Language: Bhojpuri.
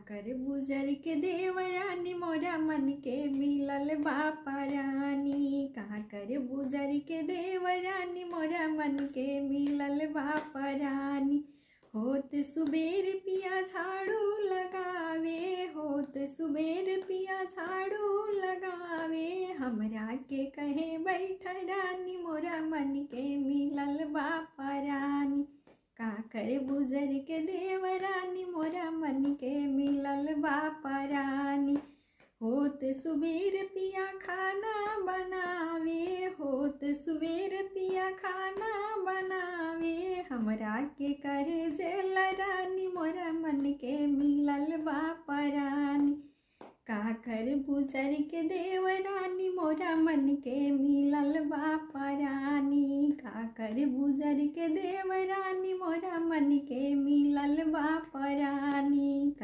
कर गुजर के देवरानी मोरा मन के मिलल बापा रानी। का कर गुजर के देवरानी मोरा मन के मिलल बापा रानी। होत सुबेर पिया झाड़ू लगावे, होत सुबेर पिया झाड़ू लगावे। हमरा के कहे बैठ रानी मोरा मन के मिलल बापा रानी। का कर गुजर के देवरानी मोरा मन के मिलल बापा रानी। होत सुबेर पिया खाना बनावे, होत सुबेर पिया खाना बनावे। हमरा के करे जेल रानी मोरा मन के मिलल बापा रानी। का कर गुजर के देवरानी मोरा मन के मिलल बापा रानी। का कर गुजर के देवरानी मोरा मन के मिलल बापा रानी।